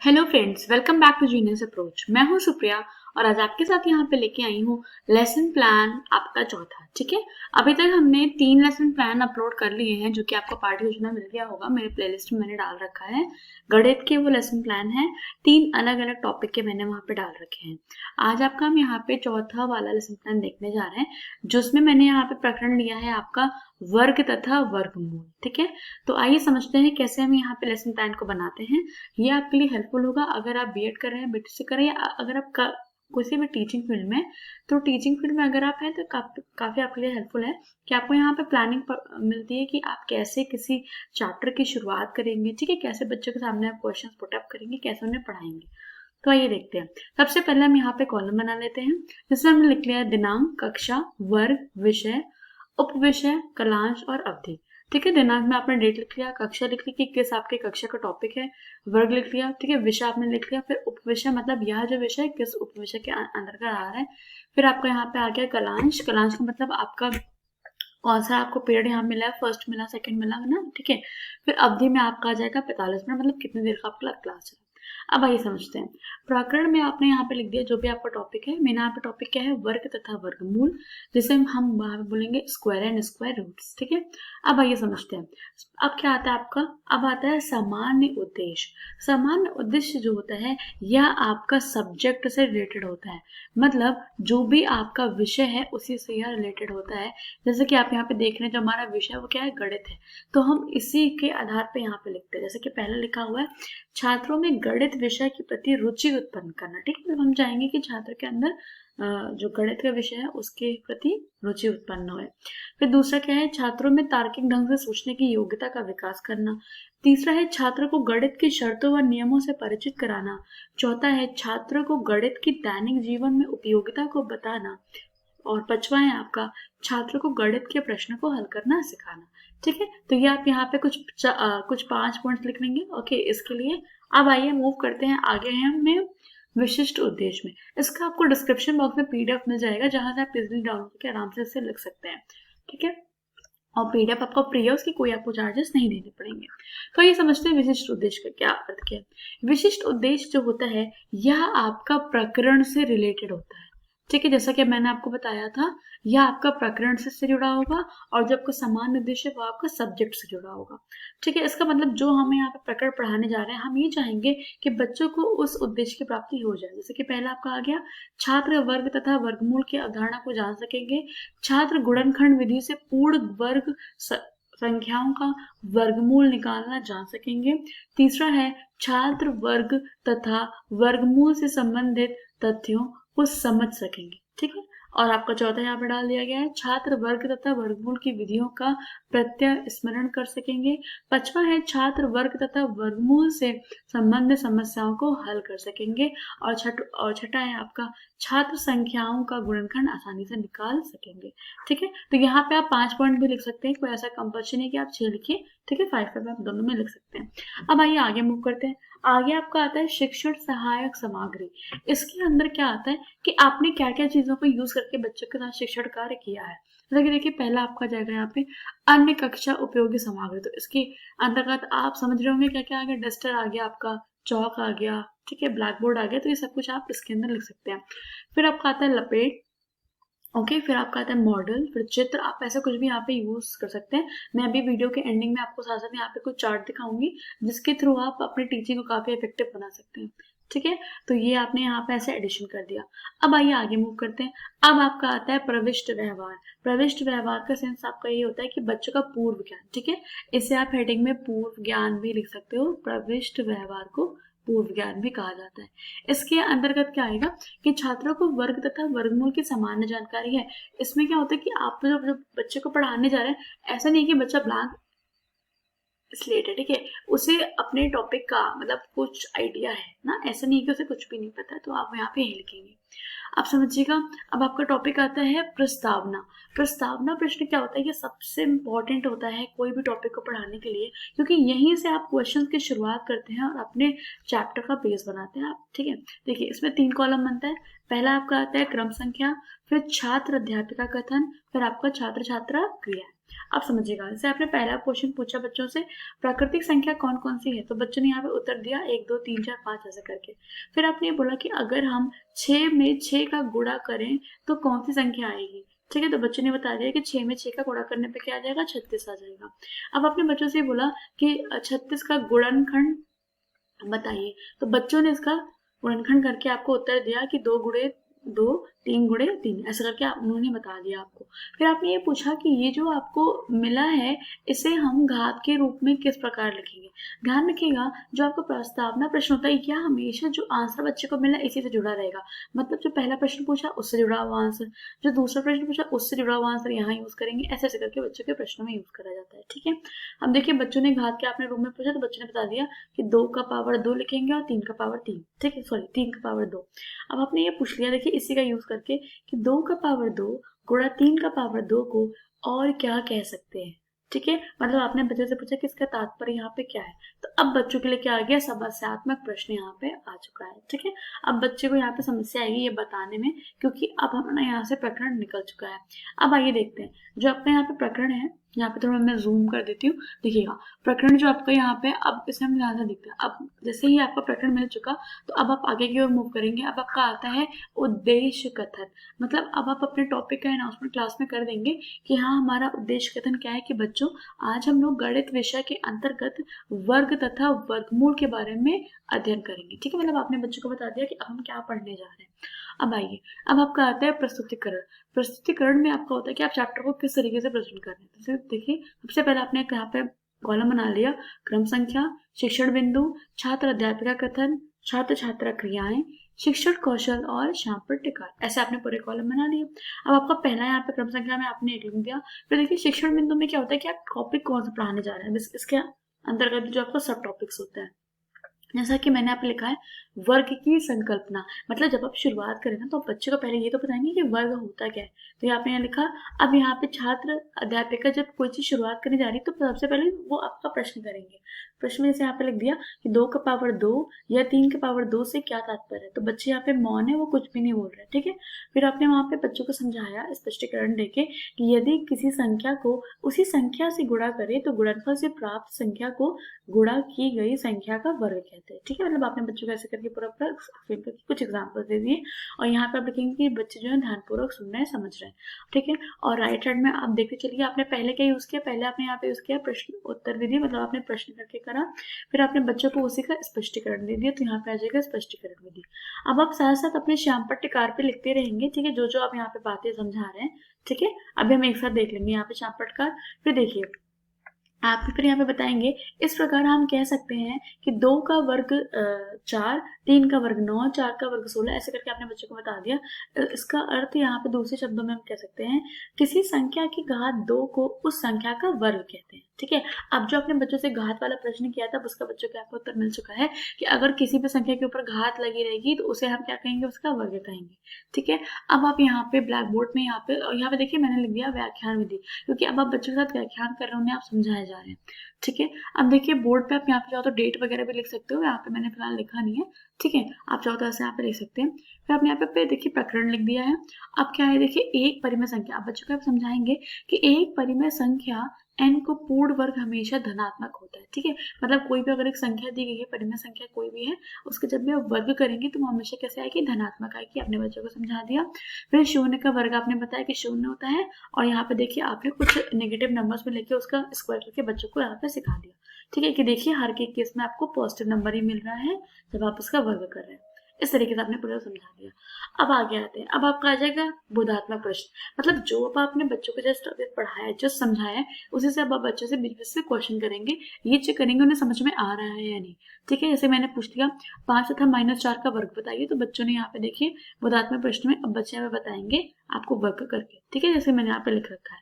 Hello friends, welcome back to genius approach. मैं हूं सुप्रिया और आज आपके साथ यहाँ पे लेके आई हूँ लेसन प्लान आपका चौथा। ठीक है, अभी तक हमने 3 लेसन प्लान अपलोड कर लिए हैं जो कि आपको पाठ्य योजना मिल गया होगा। मेरे प्लेलिस्ट में मैंने डाल रखा है। गणित के वो लेसन प्लान है, 3 अलग अलग टॉपिक के मैंने वहाँ पे डाल रखे हैं। आज आपका हम यहाँ पे चौथा वाला लेसन प्लान देखने जा रहे हैं, जिसमें मैंने यहाँ पे प्रकरण लिया है आपका वर्ग तथा वर्गमूल। ठीक है, तो आइए समझते हैं कैसे हम यहाँ पे लेसन प्लान को बनाते हैं। ये आपके लिए हेल्पफुल होगा अगर आप बीएड कर रहे हैं, बीटीसी कर रहे हैं, या अगर आप किसी भी टीचिंग फील्ड में, तो टीचिंग फील्ड में अगर आप हैं तो काफी आपके लिए हेल्पफुल है कि आपको यहाँ पे प्लानिंग मिलती है कि आप कैसे किसी चैप्टर की शुरुआत करेंगे। ठीक है, कैसे बच्चों के सामने आप क्वेश्चन पुट अप करेंगे, कैसे उन्हें पढ़ाएंगे। तो आइए देखते हैं। सबसे पहले हम यहाँ पे कॉलम बना लेते हैं, जिसमें हमने लिख लिया है दिनांक, कक्षा, वर्ग, विषय, उपविषय, कालांश और अवधि। ठीक है, दिनांक में आपने डेट लिख लिया, कक्षा लिख ली कि किस आपके कक्षा का टॉपिक है, वर्ग लिख लिया। ठीक है, विषय आपने लिख लिया, फिर उपविषय मतलब यह जो विषय किस उपविषय के अंतर्गत आ रहा है। फिर आपका यहाँ पे आ गया कालांश। कालांश का मतलब आपका कौन सा आपको पीरियड यहाँ मिला है, फर्स्ट मिला, सेकंड मिला है ना। ठीक है, फिर अवधि में आपका आ जाएगा 45 मिनट, मतलब कितनी देर का आपका क्लास है। अब आइए समझते हैं। प्रकरण में आपने यहाँ पे लिख दिया जो भी आपका टॉपिक है। मेरा यहाँ पे टॉपिक क्या है, वर्ग तथा वर्गमूल, जिसे हम वहां पे बोलेंगे स्क्वायर एंड स्क्वायर रूट्स। ठीक है, अब आइए समझते हैं। अब क्या आता है आपका, अब आता है सामान्य उद्देश्य। सामान्य उद्देश्य जो होता है यह आपका सब्जेक्ट से रिलेटेड होता है, मतलब जो भी आपका विषय है उसी से यह रिलेटेड होता है। जैसे कि आप यहाँ पे देख रहे हैं जो हमारा विषय वो क्या है, गणित है, तो हम इसी के आधार पे यहाँ पे लिखते हैं। जैसे कि पहले लिखा हुआ है छात्रों में गणित विषय के प्रति रुचि उत्पन्न करना। ठीक है, हम चाहेंगे कि छात्र के अंदर जो गणित का विषय है उसके प्रति रुचि उत्पन्न हो। फिर दूसरा क्या है, छात्रों में तार्किक ढंग से सोचने की योग्यता का विकास करना। तीसरा है छात्र को गणित की शर्तों व नियमों से परिचित कराना। चौथा है छात्र को गणित की दैनिक जीवन में उपयोगिता को बताना। और पांचवा है आपका छात्र को गणित के प्रश्न को हल करना सिखाना। ठीक है, तो ये आप यहाँ पे कुछ 5 पॉइंट्स लिख लेंगे। ओके, इसके लिए अब आइए मूव करते हैं आगे हैं हमें विशिष्ट उद्देश्य में। इसका आपको डिस्क्रिप्शन बॉक्स में पीडीएफ मिल जाएगा, जहां से आप इजिली डाउनलोड करके आराम से इसे लिख सकते हैं। ठीक है, और पीडीएफ आपका फ्री है, उसकी कोई आपको चार्जेस नहीं देने पड़ेंगे। तो ये समझते हैं विशिष्ट उद्देश्य का क्या अर्थ क्या है। विशिष्ट उद्देश्य जो होता है यह आपका प्रकरण से रिलेटेड होता है। ठीक है, जैसा कि मैंने आपको बताया था, यह आपका प्रकरण से जुड़ा होगा, और जो आपका सामान्य उद्देश्य है वो आपका सब्जेक्ट से जुड़ा होगा। ठीक है, इसका मतलब जो हमें यहाँ पे प्रकरण पढ़ाने जा रहे हैं, हम ये चाहेंगे कि बच्चों को उस उद्देश्य की प्राप्ति हो जाए। जैसे कि पहला आपका आ गया, छात्र वर्ग तथा वर्गमूल की अवधारणा को जान सकेंगे। छात्र गुणनखंड विधि से पूर्ण वर्ग संख्याओं का वर्गमूल निकालना जान सकेंगे। तीसरा है छात्र वर्ग तथा वर्गमूल से संबंधित तथ्यों को समझ सकेंगे। ठीक है, और आपका चौथा यहाँ पे डाल दिया गया है, छात्र वर्ग तथा वर्गमूल की विधियों का प्रत्यय स्मरण कर सकेंगे। पांचवा है छात्र वर्ग तथा वर्गमूल से संबंधित समस्याओं को हल कर सकेंगे। और छठा है आपका छात्र संख्याओं का गुणनखंड आसानी से निकाल सकेंगे। ठीक है, तो यहाँ पे आप 5 पॉइंट भी लिख सकते हैं, कोई ऐसा कंपल्शन नहीं कि आप 6 लिखिए। ठीक है, 5 आप दोनों में लिख सकते हैं। अब आइए आगे मूव करते हैं। आगे आपका आता है शिक्षण सहायक सामग्री। इसके अंदर क्या आता है कि आपने क्या क्या चीजों को यूज करके बच्चों के साथ शिक्षण कार्य किया है। जैसे कि देखिए पहला आपका जाएगा यहाँ पे अन्य कक्षा उपयोगी सामग्री। तो इसके अंतर्गत आप समझ रहे होंगे क्या क्या आ गया, डस्टर आ गया, आपका चौक आ गया, ठीक है, ब्लैक बोर्ड आ गया। तो ये सब कुछ आप इसके अंदर लिख सकते हैं। फिर आपका आता है लपेट। ओके, फिर आपका आता है मॉडल, फिर चित्र। आप ऐसा कुछ भी यहाँ पे यूज कर सकते हैं। मैं अभी वीडियो के एंडिंग में आपको साथ साथ यहाँ पे कुछ चार्ट दिखाऊंगी, जिसके थ्रू आप अपनी टीचिंग को काफी इफेक्टिव बना सकते हैं। ठीक है, तो ये आपने यहाँ पे ऐसे एडिशन कर दिया। अब आइए आगे मूव करते हैं। अब आपका आता है प्रविष्ट व्यवहार। प्रविष्ट व्यवहार का सेंस आपका ये होता है कि बच्चों का पूर्व ज्ञान। ठीक है, इसे आप हेडिंग में पूर्व ज्ञान भी लिख सकते हो। प्रविष्ट व्यवहार को पूर्व ज्ञान भी कहा जाता है। इसके अंतर्गत क्या आएगा कि छात्रों को वर्ग तथा वर्गमूल की सामान्य जानकारी है। इसमें क्या होता है कि आप जो बच्चे को पढ़ाने जा रहे हैं, ऐसा नहीं कि बच्चा ब्लैंक स्लेट है। ठीक है, उसे अपने टॉपिक का मतलब कुछ आइडिया है ना, ऐसा नहीं कि उसे कुछ भी नहीं पता, तो आप यहाँ पे यही लिखेंगे। आप समझिएगा। अब आपका टॉपिक आता है प्रस्तावना। प्रस्तावना प्रश्न क्या होता है, ये सबसे इंपॉर्टेंट होता है कोई भी टॉपिक को पढ़ाने के लिए, क्योंकि यहीं से आप क्वेश्चंस की शुरुआत करते हैं और अपने चैप्टर का बेस बनाते हैं आप। ठीक है, देखिए इसमें 3 कॉलम बनता है। पहला आपका आता है क्रम संख्या, फिर छात्र अध्यापिका कथन, फिर आपका छात्र छात्रा क्रिया। अब समझिएगा, जैसे आपने पहला क्वेश्चन पूछा बच्चों से प्राकृतिक संख्या कौन कौन सी है, तो बच्चों ने यहाँ पे उत्तर दिया 1 2 3 4 5 ऐसे करके। फिर आपने ये बोला कि अगर हम 6 में 6 का गुणा करें तो कौन सी संख्या आएगी। ठीक है, तो बच्चों ने बता दिया कि 6 में 6 का गुणा करने पे क्या आ जाएगा, 36 आ जाएगा। अब आपने बच्चों से बोला कि 36 का गुणनखंड बताइए, तो बच्चों ने इसका गुणनखंड करके आपको उत्तर दिया कि 2 गुणे 2 3 गुणे 3 ऐसा करके उन्होंने बता दिया आपको। फिर आपने ये पूछा कि ये जो आपको मिला है इसे हम घात के रूप में किस प्रकार लिखेंगे। ध्यान रखिएगा, जो आपका प्रस्तावना प्रश्न होता है क्या हमेशा जो आंसर बच्चे को मिला इसी से जुड़ा रहेगा। मतलब जो पहला प्रश्न पूछा उससे जुड़ा हुआ आंसर, जो दूसरा प्रश्न पूछा उससे जुड़ा हुआ आंसर यहाँ यूज करेंगे, ऐसे ऐसे करके बच्चों के प्रश्नों में यूज करा जाता है। ठीक है, अब देखिए बच्चों ने घात के आपने रूप में पूछा तो बच्चों ने बता दिया कि 2 का पावर 2 लिखेंगे और 3 का पावर 3। ठीक है, सॉरी 3 का पावर 2। अब आपने ये पूछ लिया, देखिए इसी का यूज करके कि 2 का पावर 2 गुणा 3 का पावर 2 को और क्या कह सकते हैं। ठीक है, मतलब आपने बच्चों से पूछा कि इसका तात्पर्य यहाँ पे क्या है, तो अब बच्चों के लिए क्या आ गया, समस्यात्मक प्रश्न यहाँ पे आ चुका है। ठीक है, अब बच्चे को यहाँ पे समस्या आएगी ये बताने में, क्योंकि अब हमारा यहाँ से प्रकरण निकल चुका है। अब आइए देखते हैं जो आपका यहाँ पे प्रकरण है, यहाँ पे थोड़ा मैं जूम कर देती हूँ। देखिएगा प्रकरण जो आपका यहाँ पे, अब इसे हम ध्यान से देखते हैं। अब जैसे ही आपका प्रकरण मिल चुका तो अब आप आगे की ओर मूव करेंगे। अब आपका आता है उद्देश्य कथन, मतलब अब आप अपने टॉपिक का अनाउंसमेंट क्लास में कर देंगे कि हाँ हमारा उद्देश्य कथन क्या है कि बच्चों आज हम लोग गणित विषय के अंतर्गत वर्ग तथा वर्गमूल के बारे में अध्ययन करेंगे। ठीक है, मतलब आपने बच्चों को बता दिया कि अब हम क्या पढ़ने जा रहे हैं। अब आइए, अब आपका आता है प्रस्तुतिकरण। प्रस्तुतिकरण में आपका होता है कि आप चैप्टर को किस तरीके से प्रेजेंट कर रहे हैं। तो देखिए सबसे पहले आपने यहाँ पे कॉलम बना लिया, क्रम संख्या, शिक्षण बिंदु, छात्र अध्यापिका कथन, छात्र छात्रा क्रियाएं, शिक्षण कौशल और शामपट टिकार, ऐसे आपने पूरे कॉलम बना लिए। अब आपका पहला यहाँ पे क्रम संख्या में आपने 1 लिख दिया। फिर देखिए शिक्षण बिंदु में क्या होता है कि आप टॉपिक कौन सा पढ़ाने जा रहे हैं, इसके अंतर्गत जो आपका सब टॉपिक्स होते हैं। जैसा कि मैंने आपको लिखा है वर्ग की संकल्पना, मतलब जब आप शुरुआत करें ना तो आप बच्चे को पहले ये तो बताएंगे कि वर्ग होता क्या है। तो यहाँ पे यहाँ लिखा, अब यहाँ पे छात्र अध्यापिका जब कोई चीज शुरुआत करने जा रही है तो सबसे पहले वो आपका प्रश्न करेंगे। प्रश्न में जैसे यहाँ पे लिख दिया कि 2 का पावर 2 या 3 के पावर 2 से क्या तात्पर्य है, तो बच्चे यहाँ पे मौन है, वो कुछ भी नहीं बोल रहे। ठीक है, फिर आपने वहां पे बच्चों को समझाया स्पष्टीकरण देके कि यदि किसी संख्या को उसी संख्या से गुणा करे तो गुणनफल से प्राप्त संख्या को गुणा की गई संख्या का वर्ग कहते हैं। ठीक है, मतलब आपने बच्चों को ऐसे करके पूरा एक्सप्लेन करके कुछ एग्जाम्पल दे दिए और यहाँ पे आप लिखेंगे कि बच्चे जो है ध्यानपूर्वक सुन रहे हैं, समझ रहे हैं। ठीक है, और राइट हैंड में आप देखते चलिए आपने पहले क्या यूज किया, पहले आपने यहाँ पे यूज किया प्रश्न उत्तर विधि, मतलब आपने प्रश्न करके करा, फिर आपने बच्चों को उसी का स्पष्टीकरण दे दिया, तो यहाँ पे आ जाएगा स्पष्टीकरण विधि। अब आप साथ साथ अपने श्यामपट्ट टिकार पे लिखते रहेंगे। ठीक है, जो जो आप यहाँ पे बातें समझा रहे हैं। ठीक है, अभी हम एक साथ देख लेंगे यहाँ पे श्यामपट्ट टिकार। फिर देखिए आप फिर यहाँ पे बताएंगे, इस प्रकार हम कह सकते हैं कि 2 का वर्ग 4, 3 का वर्ग 9, 4 का वर्ग 16, ऐसे करके आपने बच्चों को बता दिया। इसका अर्थ यहाँ पे दूसरे शब्दों में हम कह सकते हैं किसी संख्या की घात 2 को उस संख्या का वर्ग कहते हैं। ठीक है, अब जो आपने बच्चों से घात वाला प्रश्न किया था उसका बच्चों को आपको उत्तर मिल चुका है कि अगर किसी भी संख्या के ऊपर घात लगी रहेगी तो उसे हम क्या कहेंगे, उसका वर्ग कहेंगे। ठीक है, अब आप यहाँ पे ब्लैक बोर्ड में यहाँ पे देखिए मैंने लिख दिया व्याख्यान विधि, क्योंकि अब आप बच्चों के साथ व्याख्यान कर रहे हो, उन्हें आप समझाए जा रहे हैं। ठीक है, अब देखिए बोर्ड पे आप यहाँ पे चाहो तो डेट वगैरह भी लिख सकते हो, यहाँ पे मैंने फिलहाल लिखा नहीं है। ठीक है, आप चाहो तो ऐसे यहाँ पे लिख सकते हैं। फिर आपने यहाँ पे देखिए प्रकरण लिख दिया है। अब क्या है, देखिए एक परिमेय संख्या, आप बच्चों को आप समझाएंगे कि एक परिमेय संख्या n को पूर्ण वर्ग हमेशा धनात्मक होता है। ठीक है, मतलब कोई भी अगर एक संख्या दी गई है, परिमेय संख्या कोई भी है, उसके जब भी आप वर्ग करेंगे तो वो हमेशा कैसे आएगी, धनात्मक आएगी। आपने बच्चों को समझा दिया। फिर शून्य का वर्ग आपने बताया कि शून्य होता है, और यहाँ पे देखिए आपने कुछ नेगेटिव नंबर्स में लेके उसका स्क्वायर करके बच्चों को यहाँ पे सिखा दिया। ठीक है, कि देखिए हर के केस में आपको पॉजिटिव नंबर ही मिल रहा है जब आप उसका वर्ग कर रहे हैं। इस तरीके से आपने पूरा समझा दिया। अब आगे आते हैं, अब आपका आ जाएगा बोधात्मक प्रश्न, मतलब जो अब आपने बच्चों को जस्ट पढ़ाया है, जो समझाया है, उसी से अब आप बच्चों से बीच से क्वेश्चन करेंगे, ये चेक करेंगे उन्हें समझ में आ रहा है या नहीं। ठीक है, जैसे मैंने पूछ लिया 5 तथा -4 का वर्ग बताइए, तो बच्चों ने यहाँ पे देखिए बोधात्मक प्रश्न में अब बच्चे यहाँ पे बताएंगे आपको वर्ग करके। ठीक है, जैसे मैंने यहाँ पे लिख रखा है।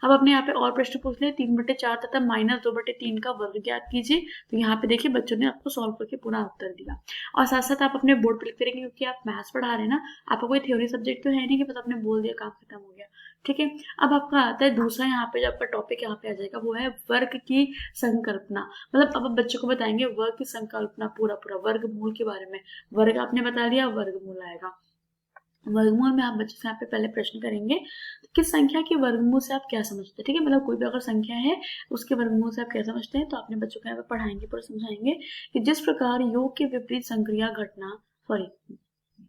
अब आपने यहाँ पे और प्रश्न पूछ लिया 3/4 तथा -2/3 का वर्ग ज्ञात कीजिए, तो यहाँ पे देखिए बच्चों ने आपको सॉल्व करके पूरा उत्तर दिया। और साथ साथ आप अपने बोर्ड पर लिखते रहेंगे, क्योंकि आप मैथ्स पढ़ा रहे हैं ना, आपका कोई थ्योरी सब्जेक्ट तो है नहीं कि बस आपने बोल दिया काम खत्म हो गया। ठीक है, अब आपका आता है दूसरा, यहाँ पे जो आपका टॉपिक यहाँ पे आ जाएगा वो है वर्ग की संकल्पना, मतलब अब आप बच्चों को बताएंगे वर्ग की संकल्पना, पूरा वर्गमूल के बारे में। वर्ग आपने बता दिया, वर्गमूल आएगा। वर्गमूल में आप बच्चे से यहाँ पे पहले प्रश्न करेंगे तो किस संख्या के वर्गमूल से आप क्या समझते हैं, ठीक है, मतलब कोई भी अगर संख्या है उसके वर्गमूल से आप क्या समझते हैं, तो अपने बच्चों को यहाँ पे पढ़ाएंगे, पूरा समझाएंगे कि जिस प्रकार योग के विपरीत संक्रिया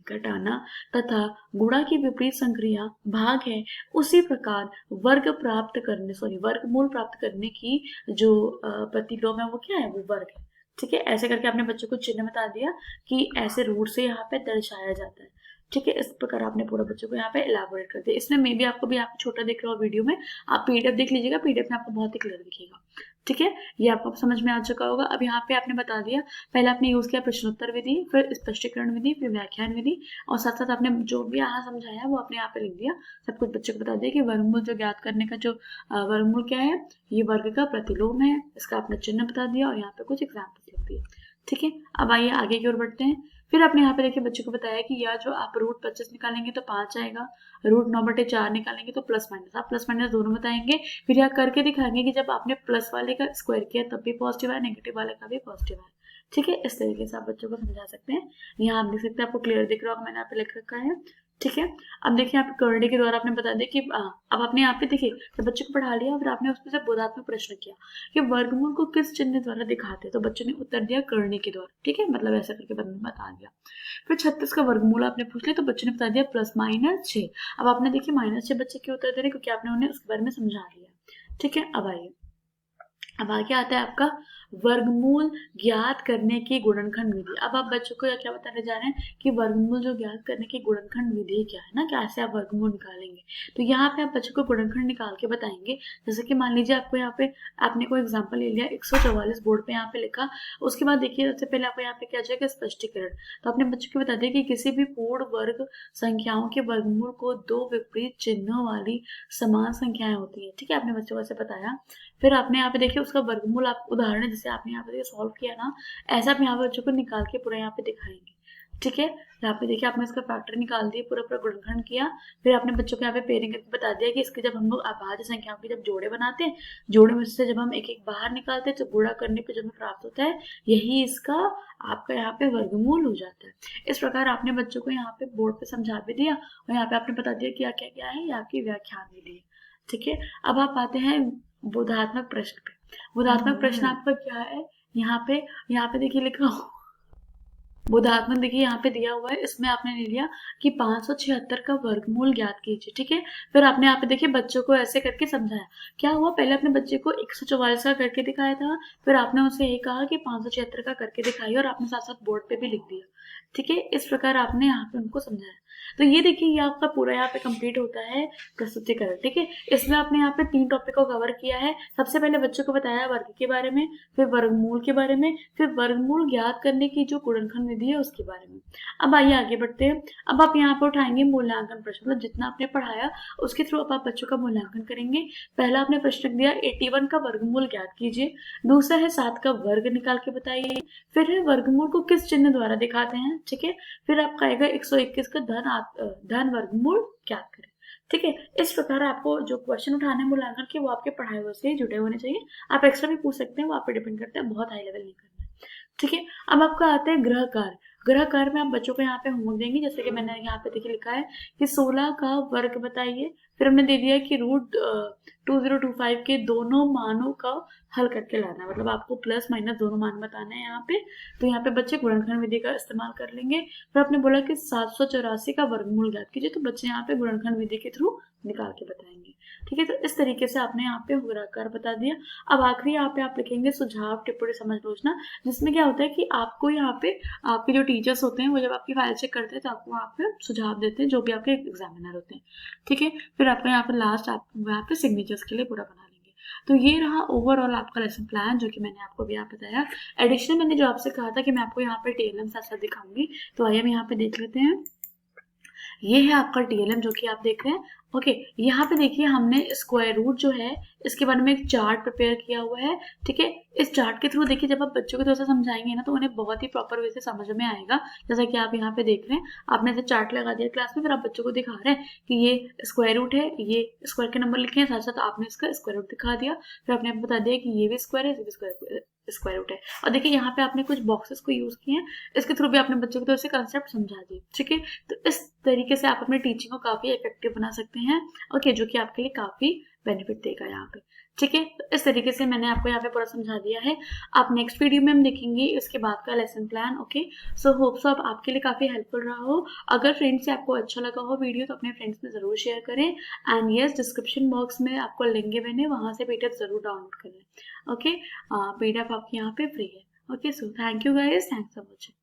घटाना तथा गुणा की विपरीत संक्रिया भाग है, उसी प्रकार वर्गमूल प्राप्त करने की जो प्रतिलोम है वो क्या है, वो वर्ग है, ठीक है। ऐसे करके आपने बच्चों को चिन्ह बता दिया कि ऐसे रूट से यहाँ पे दर्शाया जाता है, ठीक है। इस प्रकार आपने पूरा बच्चों को यहाँ पे इलाबोरेट कर दिया। इसमें मे भी आपको भी आप छोटा दिख रहा हो वीडियो में, आप पीडीएफ देख लीजिएगा, पीडीएफ में आपको बहुत ही क्लियर दिखेगा, ठीक है। ये आपको समझ में आ चुका होगा। अब यहाँ पे आपने बता दिया, पहले आपने यूज किया प्रश्नोत्तर विधि, फिर स्पष्टीकरण विधि, फिर व्याख्यान विधि, और साथ साथ आपने जो भी यहाँ समझाया वो आपने यहाँ पे लिख दिया, सब कुछ बच्चों को बता दिया कि वर्गमूल जो ज्ञात करने का जो वर्गमूल क्या है, ये वर्ग का प्रतिलोम है, इसका आपने चिन्ह बता दिया और यहाँ पे कुछ एग्जाम्पल लिख दिए, ठीक है। अब आइए आगे की ओर बढ़ते हैं। फिर आपने यहाँ पे देखिए बच्चों को बताया कि या जो आप रूट 25 निकालेंगे तो 5 आएगा, रूट 9/4 निकालेंगे तो प्लस माइनस, आप प्लस माइनस दोनों बताएंगे, फिर यहाँ करके दिखाएंगे कि जब आपने प्लस वाले का स्क्वायर किया तब भी पॉजिटिव है, नेगेटिव वाले का भी पॉजिटिव है, ठीक है। इस तरीके से आप बच्चों को समझा सकते हैं। यहाँ आप देख सकते हैं, आपको क्लियर दिख रहा होगा, मैंने यहाँ पे लिख रखा है, ठीक है। अब देखिए आप करने के द्वारा आपने बता दिया कि अब आपने यहाँ पे देखिए जब बच्चे को पढ़ा लिया, फिर आपने उसमें से बोधात्मक प्रश्न किया कि वर्गमूल को किस चिन्ह द्वारा दिखाते हैं, तो बच्चों ने उत्तर दिया करने के द्वारा, ठीक है, मतलब ऐसा करके बता दिया। फिर 36 का वर्गमूल आपने पूछ लिया, तो बच्चे ने बता दिया +-6। अब आपने देखिए -6 बच्चे क्यों उत्तर दे रहे, क्योंकि आपने उन्हें उसके बारे में समझा दिया, ठीक है। अब आइए, अब आगे आता है आपका वर्गमूल ज्ञात करने की गुणनखंड विधि। अब आप बच्चों को क्या बताने जा रहे हैं कि वर्गमूल जो ज्ञात करने की गुणनखंड विधि क्या है ना, कैसे आप वर्गमूल निकालेंगे। तो यहाँ पे आप बच्चों को गुणनखंड निकाल के बताएंगे। जैसे कि मान लीजिए आपको यहाँ पे आपने कोई एग्जाम्पल ले लिया, 144 बोर्ड पे यहाँ पे लिखा, उसके बाद देखिए सबसे पहले आपको यहाँ पे क्या चाहिए, स्पष्टीकरण। तो अपने बच्चों को बता दें कि किसी भी पूर्ण वर्ग संख्याओं के वर्गमूल को 2 विपरीत चिन्हों वाली समान संख्याएं होती है, ठीक है, आपने बच्चों को ऐसे बताया। फिर आपने यहाँ पे देखिए उसका वर्गमूल आप उदाहरण जैसे आपने यहाँ पे सॉल्व किया ना, ऐसा आप यहाँ पे बच्चों को निकाल के पूरा यहाँ पे दिखाएंगे, ठीक है। यहाँ पे देखिए आपने इसका फैक्टर निकाल दिया, पूरा पूरा गुणनखंड किया, फिर आपने बच्चों को यहाँ पे पेयरिंग करके बता दिया कि इसके जब हम लोग अभाज्य संख्याओं के जब जोड़े बनाते हैं, जोड़े में से जब हम एक एक बाहर निकालते हैं तो गुणा करने पे जो हमें प्राप्त होता है, यही इसका आपका यहाँ पे वर्गमूल हो जाता है। इस प्रकार आपने बच्चों को यहाँ पे बोर्ड पे समझा भी दिया और यहाँ पे आपने बता दिया कि क्या क्या है, ये आपकी व्याख्यान भी दी, ठीक है। अब आप आते हैं बोधात्मक प्रश्न पे। बोधात्मक प्रश्न आपका क्या है, यहाँ पे देखिए लिखा बोधात्मक देखिए यहाँ पे दिया हुआ है, इसमें आपने ले लिया कि 576 का वर्गमूल ज्ञात कीजिए, ठीक है। फिर आपने यहाँ पे देखिए बच्चों को ऐसे करके समझाया, क्या हुआ, पहले अपने बच्चे को 144 का करके दिखाया था, फिर आपने उसे ये कहा कि 576 का करके दिखाइए और आपने साथ साथ बोर्ड पे भी लिख दिया, ठीक है। इस प्रकार आपने यहाँ पे उनको समझाया। तो ये देखिए ये आपका पूरा यहाँ पे कंप्लीट होता है प्रस्तुतिकरण, ठीक है। इसमें आपने यहाँ पे 3 टॉपिक को कवर किया है। सबसे पहले बच्चों को बताया वर्ग के बारे में, फिर वर्गमूल के बारे में, फिर वर्गमूल ज्ञात करने की जो गुणनखंड विधि है उसके बारे में। अब आइए आगे बढ़ते हैं। अब आप यहाँ पर उठाएंगे मूल्यांकन प्रश्न, मतलब जितना आपने पढ़ाया उसके थ्रू आप बच्चों का मूल्यांकन करेंगे। पहला आपने प्रश्न दिया 81 का वर्गमूल ज्ञात कीजिए, दूसरा है 7 का वर्ग निकाल के बताइए, फिर है वर्गमूल को किस चिन्ह द्वारा दिखाते हैं, ठीक है। फिर आपका आएगा 121 का धन वर्गमूल ज्ञात करें, ठीक है। इस प्रकार आपको जो क्वेश्चन उठाने मूल्यांकन के वो आपके पढ़ाई हुए से जुड़े होने चाहिए। आप एक्स्ट्रा भी पूछ सकते हैं, वो आप पे डिपेंड करता है, बहुत हाई लेवल नहीं करना है, ठीक है। अब आपका आता है गृह कार्य। गृह कार्य में आप बच्चों को यहाँ पे होमवर्क देंगे, जैसे कि मैंने यहाँ पे देखिए लिखा है कि 16 का वर्ग बताइए, फिर हमने दे दिया कि रूट 2025 के दोनों मानों का हल करके लाना है, मतलब आपको प्लस माइनस दोनों मान बताना है यहाँ पे। तो यहाँ पे बच्चे गुणनखंड विधि का इस्तेमाल कर लेंगे। फिर आपने बोला कि 784 का वर्गमूल ज्ञात कीजिए, तो बच्चे यहाँ पे गुणनखंड विधि के थ्रू निकाल के बताएंगे, ठीक है। तो इस तरीके से आपने यहाँ पे गुणाकार बता दिया। अब आखिरी यहाँ पे आप लिखेंगे सुझाव टिप्पणी समझ-लोचना, जिसमें क्या होता है कि आपको यहाँ पे आपके जो टीचर्स होते हैं वो जब आपकी फाइल चेक करते हैं तो आपको वहाँ पे सुझाव देते हैं, जो भी आपके एग्जामिनर होते हैं, ठीक है। फिर आपका यहाँ पे लास्ट आप यहाँ पे सिग्नेचर्स के लिए पूरा बना लेंगे। तो ये रहा ओवरऑल आपका लेसन प्लान, जो कि मैंने आपको भी यहाँ बताया। एडिशनल मैंने जो आपसे कहा था कि मैं आपको यहाँ पे TLM साथ साथ दिखाऊंगी, तो आइए हम यहाँ पे देख लेते हैं। ये है आपका TLM जो कि आप देख रहे हैं, ओके। यहाँ पे देखिए हमने स्क्वायर रूट जो है इसके बारे में एक चार्ट प्रिपेयर किया हुआ है, ठीक है। इस चार्ट के थ्रू देखिए जब आप बच्चों को थोड़ा सा समझाएंगे ना तो उन्हें बहुत ही प्रॉपर वे से समझ में आएगा। जैसा कि आप यहाँ पे देख रहे हैं, आपने ऐसे चार्ट लगा दिया क्लास में, फिर आप बच्चों को दिखा रहे हैं कि ये स्क्वायर रूट है, ये स्क्वायर के नंबर लिखे हैं, साथ साथ आपने इसका स्क्वायर रूट दिखा दिया, फिर आपने बता दिया कि ये भी स्क्वायर है, ये भी स्क्वायर स्क्वायर रूट है। और देखिए यहाँ पे आपने कुछ बॉक्सेस को यूज किए हैं, इसके थ्रू भी आपने बच्चों को तो इसे कंसेप्ट समझा दिए, ठीक है। तो इस तरीके से आप अपनी टीचिंग को काफी इफेक्टिव बना सकते हैं, ओके, जो कि आपके लिए काफी बेनिफिट देगा यहाँ पे, ठीक है। तो इस तरीके से मैंने आपको यहाँ पे पूरा समझा दिया है। आप नेक्स्ट वीडियो में हम देखेंगे इसके बाद का lesson plan, okay. So hope so आपके लिए काफी हेल्पफुल रहा हो। अगर फ्रेंड्स से आपको अच्छा लगा हो वीडियो तो अपने फ्रेंड्स में जरूर शेयर करें, एंड यस डिस्क्रिप्शन बॉक्स में आपको लिंक बने, वहां से पीडीएफ जरूर डाउनलोड करें, ओके। पीडीएफ आपके यहाँ पे फ्री है, okay. So thank you guys, thanks for watching.